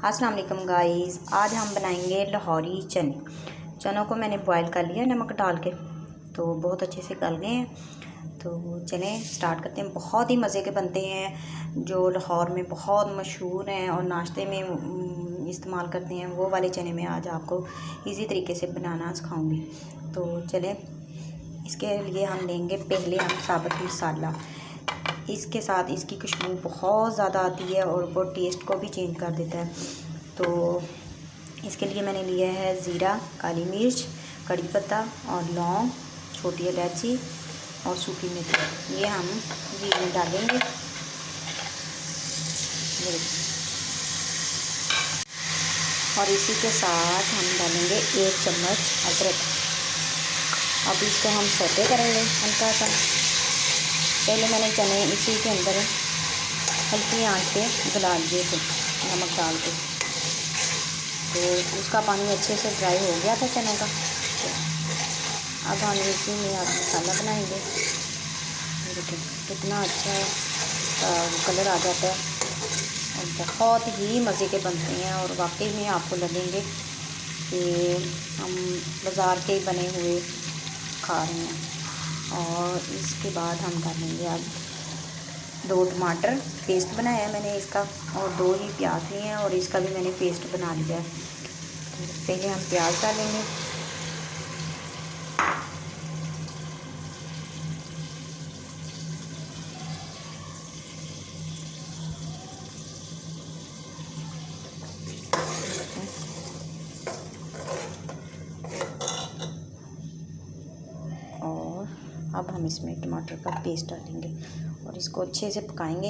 अस्सलाम वालेकुम गाइस, आज हम बनाएंगे लाहौरी चने। चनों को मैंने बॉईल कर लिया नमक डाल के, तो बहुत अच्छे से गल गए हैं। तो चलें स्टार्ट करते हैं। बहुत ही मज़े के बनते हैं, जो लाहौर में बहुत मशहूर हैं और नाश्ते में इस्तेमाल करते हैं। वो वाले चने मैं आज आपको इजी तरीके से बनाना सिखाऊंगी। तो चलें, इसके लिए हम लेंगे पहले हम साबुत मसाला। इसके साथ इसकी खुशबू बहुत ज़्यादा आती है और वो टेस्ट को भी चेंज कर देता है। तो इसके लिए मैंने लिया है ज़ीरा, काली मिर्च, कड़ी पत्ता और लौंग, छोटी इलायची और सूखी मेथी। ये हम घी में डालेंगे। और इसी के साथ हम डालेंगे 1 चम्मच अदरक। अब इसको हम सौते करेंगे हल्का सा। पहले मैंने चने इसी के अंदर हल्की आंच पे गला दिए थे नमक डाल के, तो उसका पानी अच्छे से ड्राई हो गया था चनों का। तो अब हम इसी में आप मसाला बनाएंगे। देखिए कितना अच्छा कलर आ जाता है और बहुत ही मज़े के बनते हैं। और वाकई में आपको लगेंगे कि हम बाज़ार के ही बने हुए खा रहे हैं। और इसके बाद हम डालेंगे अब 2 टमाटर, पेस्ट बनाया है मैंने इसका, और 2 ही प्याज लिए हैं और इसका भी मैंने पेस्ट बना लिया है। तो पहले हम प्याज डालेंगे। और अब हम इसमें टमाटर का पेस्ट डालेंगे और इसको अच्छे से पकाएंगे।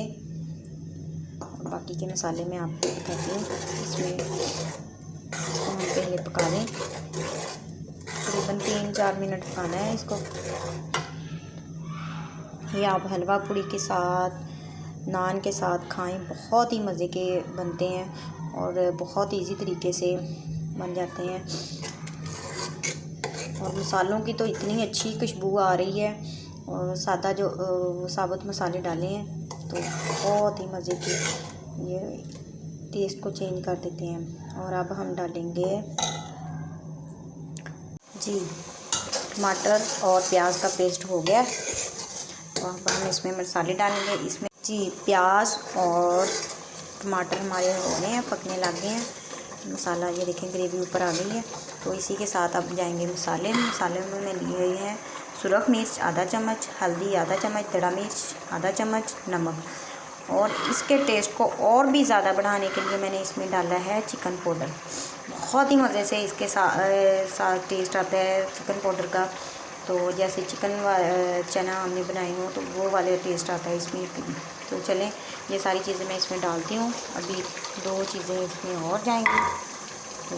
और बाकी के मसाले मैं आपको बताती हूँ। इसमें इसको हम पहले पका लें, तकरीबन 3-4 मिनट पकाना है इसको। ये आप हलवा पूड़ी के साथ, नान के साथ खाएं, बहुत ही मज़े के बनते हैं और बहुत इजी तरीके से बन जाते हैं। और मसालों की तो इतनी अच्छी खुशबू आ रही है, और सादा जो साबुत मसाले डाले हैं तो बहुत ही मज़े के ये टेस्ट को चेंज कर देते हैं। और अब हम डालेंगे जी, टमाटर और प्याज का पेस्ट हो गया। तो अब हम इसमें मसाले डालेंगे। इसमें जी प्याज और टमाटर हमारे हो गए हैं, पकने लग गए हैं। मसाला ये देखें ग्रेवी ऊपर आ गई है। तो इसी के साथ अब जाएंगे मसाले में मैं लिए हुए हैं सुरख मिर्च आधा चम्मच, हल्दी आधा चम्मच, दड़ा मिर्च आधा चम्मच, नमक। और इसके टेस्ट को और भी ज़्यादा बढ़ाने के लिए मैंने इसमें डाला है चिकन पाउडर। बहुत ही मज़े से इसके साथ टेस्ट आता है चिकन पाउडर का। तो जैसे चिकन चना हमने बनाए हो तो वो वाले टेस्ट आता है इसमें। तो चलें, ये सारी चीज़ें मैं इसमें डालती हूँ। अभी 2 चीज़ें इसमें और जाएंगी। तो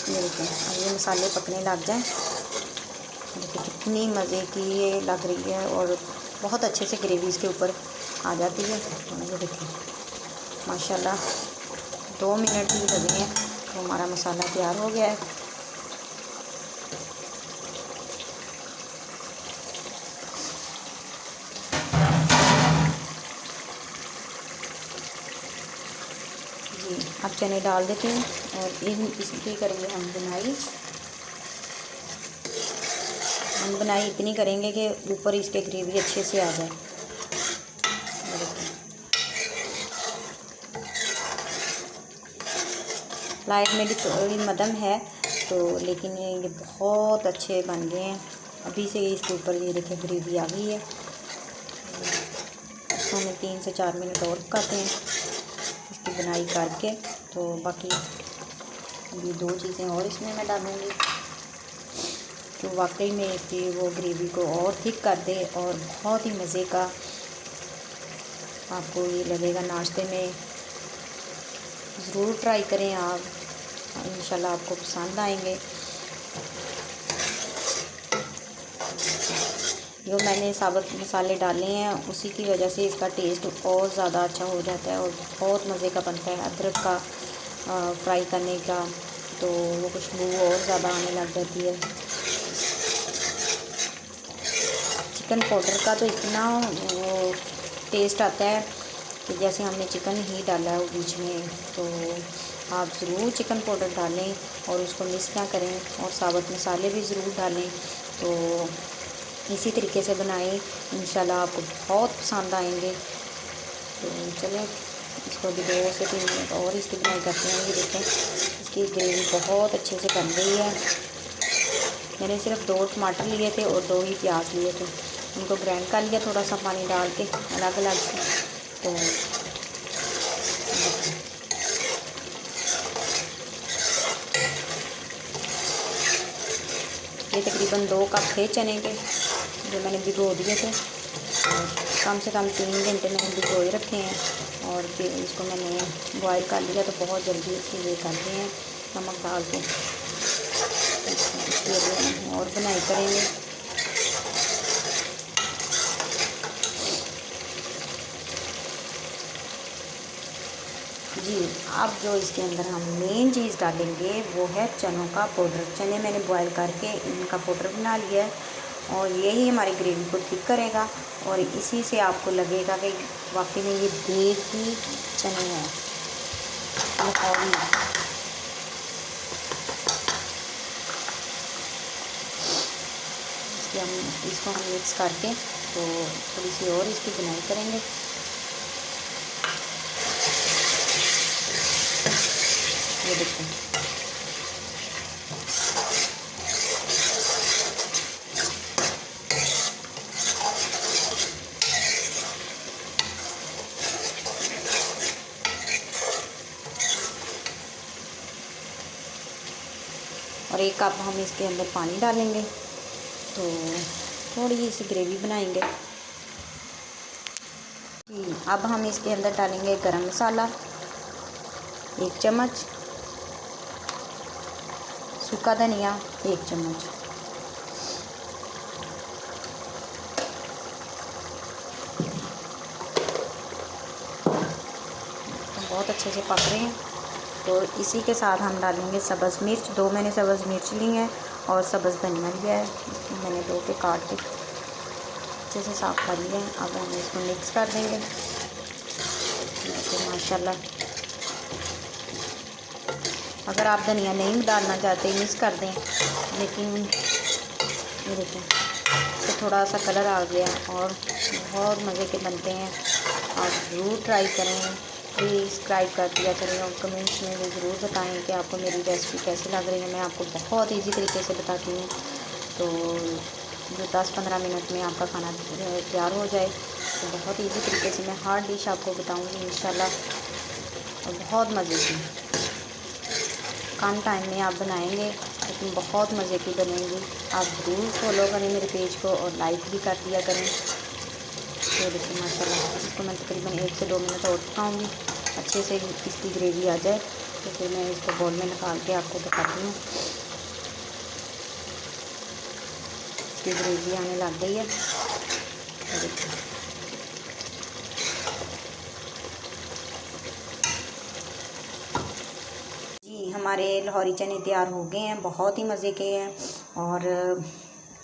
ये देखें, अब ये मसाले पकने लग जाएं। देखिए कितनी मज़े की ये लग रही है और बहुत अच्छे से ग्रेवी इसके ऊपर आ जाती है। तो ये देखिए माशाल्लाह 2 मिनट ही लगे हैं तो हमारा मसाला तैयार हो गया है। जी अब चने डाल देते हैं और इसकी करेंगे हम बुनाई। हम बुनाई इतनी करेंगे कि ऊपर इसके ग्रेवी अच्छे से आ जाए। लाइट मेरी थोड़ी मदम है तो, लेकिन ये बहुत अच्छे बन गए हैं। अभी से इसके ऊपर ये देखिए ग्रेवी आ गई है। इसको हमें 3 से 4 मिनट और पकाते हैं इसकी बुनाई करके। तो बाकी ये 2 चीज़ें और इसमें मैं डालूँगी तो वाकई में इसकी वो ग्रेवी को और थिक कर दे और बहुत ही मज़े का आपको ये लगेगा। नाश्ते में ज़रूर ट्राई करें आप, इंशाल्लाह आपको पसंद आएंगे। जो मैंने साबुत मसाले डाले हैं उसी की वजह से इसका टेस्ट और ज़्यादा अच्छा हो जाता है और बहुत मज़े का बनता है। अदरक का फ्राई करने का तो वो खुशबू और ज़्यादा आने लग जाती है। चिकन पाउडर का तो इतना वो टेस्ट आता है कि जैसे हमने चिकन ही डाला है वो बीच में, तो आप ज़रूर चिकन पाउडर डालें और उसको मिक्स ना करें, और साबुत मसाले भी ज़रूर डालें। तो इसी तरीके से बनाएं, इंशाल्लाह आपको बहुत पसंद आएंगे। तो चलें इसको भी 2 से 3 मिनट और इसकी बनाई करते हैं। ये देखें इसकी ग्रेवी बहुत अच्छे से बन गई है। मैंने सिर्फ 2 टमाटर लिए थे और 2 ही प्याज लिए थे, उनको ग्राइंड कर लिया थोड़ा सा पानी डाल के अलग अलग से। तो ये तकरीबन 2 कप थे चने के जो मैंने भिगो दिए थे, और कम से कम 3 घंटे मैंने भिगोए रखे हैं। और फिर इसको मैंने बॉईल कर लिया, तो बहुत जल्दी इसकी ये कर दिए हैं नमक डाल के। इसकी अभी और बनाई करेंगे। जी अब जो इसके अंदर हम मेन चीज़ डालेंगे वो है चनों का पाउडर। चने मैंने बॉईल करके इनका पाउडर बना लिया है, और यही हमारी ग्रेवी को थिक करेगा, और इसी से आपको लगेगा कि वाकई में ये देसी चने हैं। इसको हम मिक्स करके तो थोड़ी सी और इसकी बुनाई करेंगे। ये देखिए और 1 कप हम इसके अंदर पानी डालेंगे, तो थोड़ी सी ग्रेवी बनाएंगे। अब हम इसके अंदर डालेंगे गरम मसाला 1 चम्मच, सूखा धनिया 1 चम्मच, बहुत अच्छे से पक रहे हैं। तो इसी के साथ हम डालेंगे सब्ज़ मिर्च। 2 मैंने सब्ज़ मिर्च ली हैं और सब्ज़ धनिया लिया है, मैंने 2 के काट के अच्छे से साफ़ कर लिया है। अब हम इसको मिक्स कर देंगे। तो माशाल्लाह, अगर आप धनिया नहीं डालना चाहते मिक्स कर दें, लेकिन ये देखें तो थोड़ा सा कलर आ गया और बहुत मज़े के बनते हैं। आप ज़रूर ट्राई करें, प्लीज़ सब्सक्राइब कर दिया करें, और कमेंट्स में भी ज़रूर बताएं कि आपको मेरी रेसिपी कैसी लग रही है। मैं आपको बहुत इजी तरीके से बताती हूँ, तो जो 10-15 मिनट में आपका खाना तैयार हो जाए। तो बहुत इजी तरीके से मैं हर डिश आपको बताऊँगी इंशाल्लाह, और बहुत मज़े की। कम टाइम में आप बनाएंगे लेकिन बहुत मज़े की बनेंगी। आप ज़रूर फॉलो करें मेरे पेज को और लाइक भी कर दिया करें। तो देखिए माशाल्लाह, इसको मैं तकरीबन 1 से 2 मिनट और पकाऊँगी, अच्छे से इसकी ग्रेवी आ जाए। तो फिर मैं इसको बाउल में निकाल के आपको बताती हूँ। इसकी ग्रेवी आने लग गई है, तो देखिए जी हमारे लाहौरी चने तैयार हो गए हैं, बहुत ही मज़े के हैं, और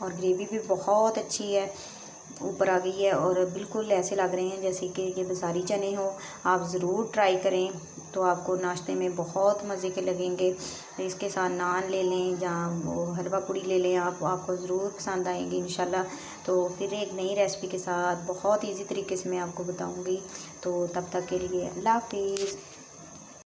ग्रेवी भी बहुत अच्छी है, ऊपर आ गई है, और बिल्कुल ऐसे लग रहे हैं जैसे कि ये बाज़ारी चने हो। आप ज़रूर ट्राई करें, तो आपको नाश्ते में बहुत मज़े के लगेंगे। इसके साथ नान ले लें या वो हलवा पूड़ी ले लें, आपको ज़रूर पसंद आएंगे इंशाल्लाह। तो फिर एक नई रेसिपी के साथ बहुत इजी तरीके से मैं आपको बताऊंगी। तो तब तक के लिए अल्लाह हाफिज़।